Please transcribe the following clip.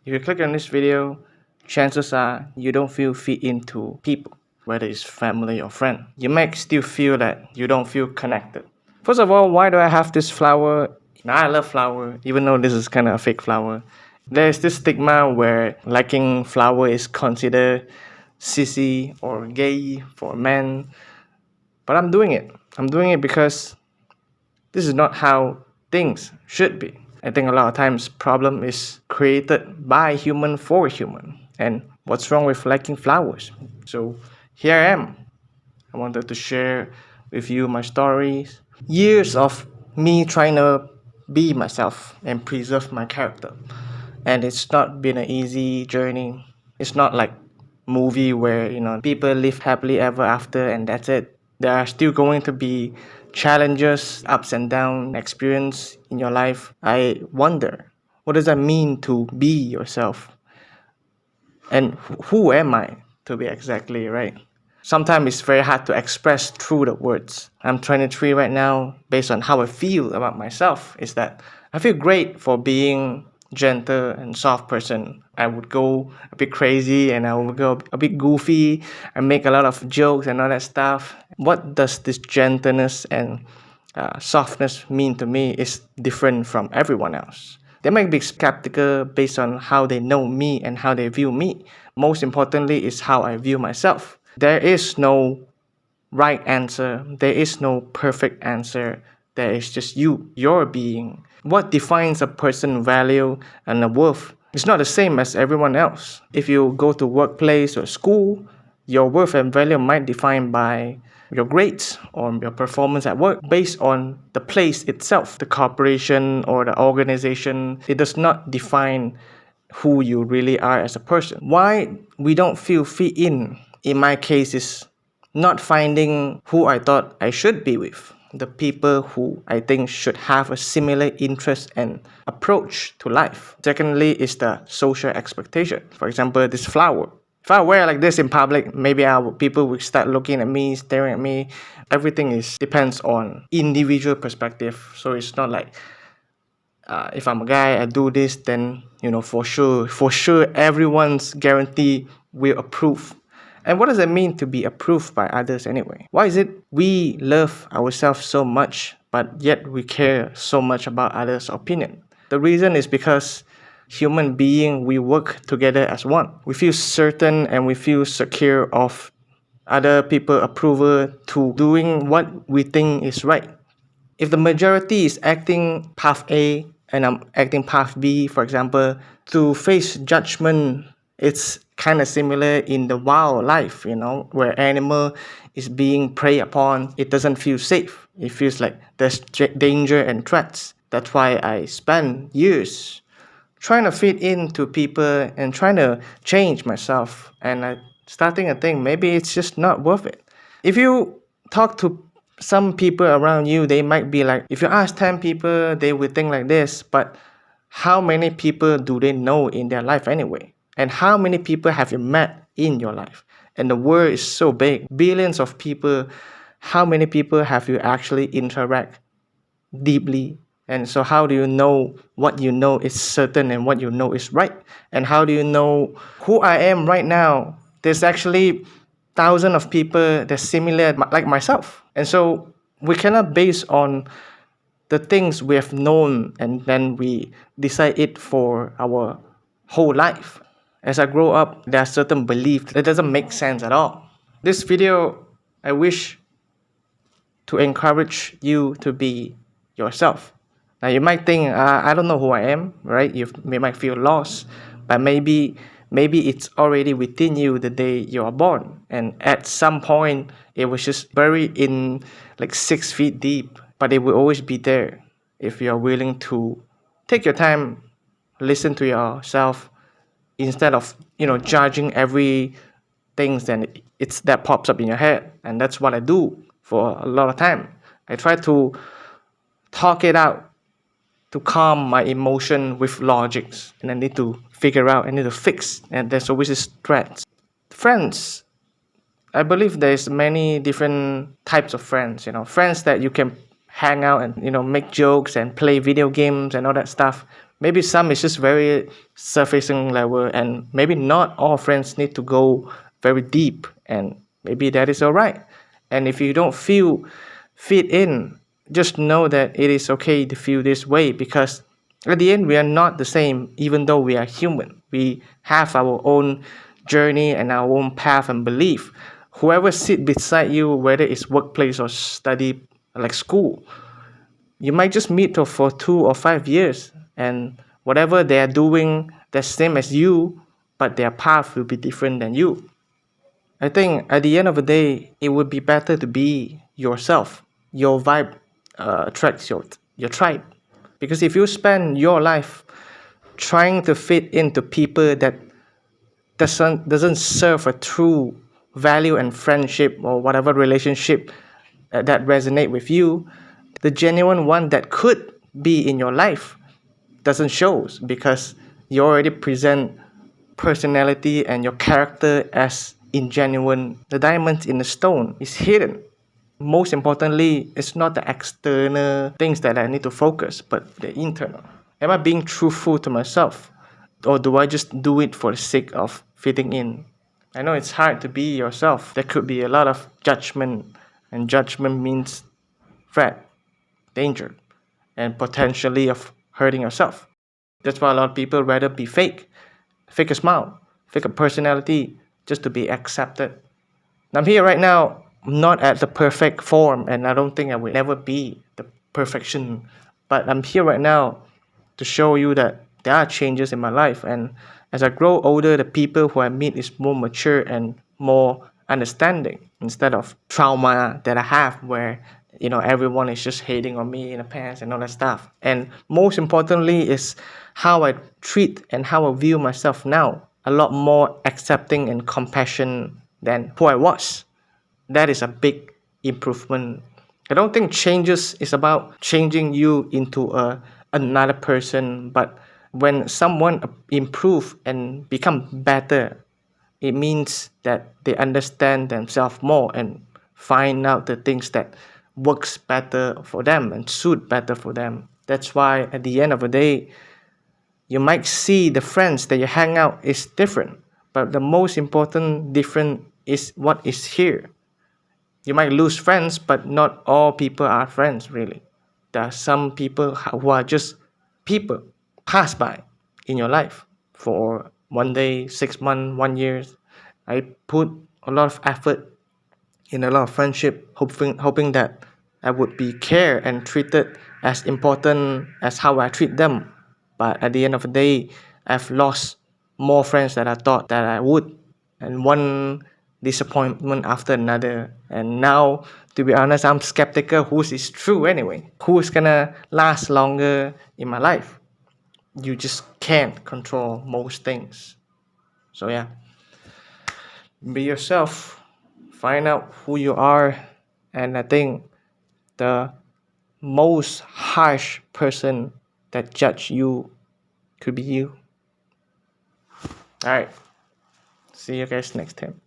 If you click on this video, chances are you don't feel fit into people, whether it's family or friend. You might still feel that you don't feel connected. First of all, why do I have this flower? Now, I love flower, even though this is kind of a fake flower. There's this stigma where liking flower is considered sissy or gay for men. But I'm doing it. I'm doing it because this is not how things should be. I think a lot of times problem is created by human for human. And what's wrong with liking flowers? So here I am. I wanted to share with you my stories. Years of me trying to be myself and preserve my character. And it's not been an easy journey. It's not like movie where people live happily ever after and that's it. There are still going to be challenges, ups and downs, experience in your life. I wonder, what does that mean to be yourself? And who am I, to be exactly right? Sometimes it's very hard to express through the words. I'm 23 right now. Based on how I feel about myself is that I feel great for being gentle and soft person. I would go a bit crazy and I would go a bit goofy and make a lot of jokes and all that stuff. What does this gentleness and softness mean to me is different from everyone else. They might be skeptical based on how they know me and how they view me. Most importantly is how I view myself. There is no right answer. There is no perfect answer. There is just you, your being. What defines a person's value and a worth is not the same as everyone else. If you go to workplace or school, your worth and value might be defined by your grades or your performance at work based on the place itself, the corporation or the organization. It does not define who you really are as a person. Why we don't feel fit in my case, is not finding who I thought I should be with. The people who I think should have a similar interest and approach to life. Secondly is the social expectation. For example, this flower. If I wear like this in public, maybe people will start looking at me, staring at me. Everything depends on individual perspective. So it's not like if I'm a guy, I do this, then for sure everyone's guarantee will approve. And what does it mean to be approved by others anyway? Why is it we love ourselves so much, but yet we care so much about others' opinion? The reason is because human being, we work together as one. We feel certain and we feel secure of other people's approval to doing what we think is right. If the majority is acting path A and I'm acting path B, for example, to face judgment, it's kind of similar in the wildlife, where animal is being preyed upon. It doesn't feel safe. It feels like there's danger and threats. That's why I spend years trying to fit into people and trying to change myself. And starting to think maybe it's just not worth it. If you talk to some people around you, they might be like, if you ask 10 people, they will think like this. But how many people do they know in their life anyway? And how many people have you met in your life? And the world is so big, billions of people. How many people have you actually interact deeply? And so how do you know what you know is certain and what you know is right? And how do you know who I am right now? There's actually thousands of people that's similar like myself. And so we cannot base on the things we have known and then we decide it for our whole life. As I grow up, there are certain beliefs that doesn't make sense at all. This video, I wish to encourage you to be yourself. Now you might think, I don't know who I am, right? You might feel lost, but maybe it's already within you the day you are born. And at some point, it was just buried in like 6 feet deep, but it will always be there if you are willing to take your time, listen to yourself, instead of judging every thing that pops up in your head. And that's what I do for a lot of time. I try to talk it out, to calm my emotion with logics, and I need to figure out, I need to fix, and there's always this threat. Friends, I believe there's many different types of friends. Friends that you can hang out and make jokes and play video games and all that stuff. Maybe some is just very surfacing level, and maybe not all friends need to go very deep, and maybe that is all right. And if you don't feel fit in, just know that it is okay to feel this way, because at the end we are not the same. Even though we are human, we have our own journey and our own path and belief. Whoever sit beside you, whether it's workplace or study like school, you might just meet for 2 or 5 years, and whatever they are doing, the same as you, but their path will be different than you. I think at the end of the day, it would be better to be yourself. Your vibe attracts your tribe. Because if you spend your life trying to fit into people that doesn't serve a true value and friendship or whatever relationship that resonate with you, the genuine one that could be in your life doesn't show, because you already present personality and your character as ingenuine. The diamond in the stone is hidden. Most importantly, it's not the external things that I need to focus, but the internal. Am I being truthful to myself? Or do I just do it for the sake of fitting in? I know it's hard to be yourself. There could be a lot of judgment, and judgment means threat, danger, and potentially of hurting yourself. That's why a lot of people rather be fake a smile, fake a personality, just to be accepted. I'm here right now, not at the perfect form, and I don't think I will ever be the perfection. But I'm here right now to show you that there are changes in my life, and as I grow older, the people who I meet is more mature and more understanding, instead of trauma that I have where everyone is just hating on me in the past and all that stuff. And most importantly is how I treat and how I view myself now. A lot more accepting and compassion than who I was. That is a big improvement. I don't think changes is about changing you into another person, but when someone improve and become better, it means that they understand themselves more and find out the things that works better for them and suit better for them. That's why at the end of the day, you might see the friends that you hang out is different, but the most important difference is what is here. You might lose friends, but not all people are friends, really. There are some people who are just people, pass by in your life for 1 day, 6 months, 1 year. I put a lot of effort in a lot of friendship, hoping that I would be cared and treated as important as how I treat them. But at the end of the day, I've lost more friends than I thought that I would, and one disappointment after another. And now, to be honest, I'm skeptical whose is true anyway. Who's gonna last longer in my life? You just can't control most things. So yeah, be yourself. Find out who you are, and I think the most harsh person that judge you could be you. All right, see you guys next time.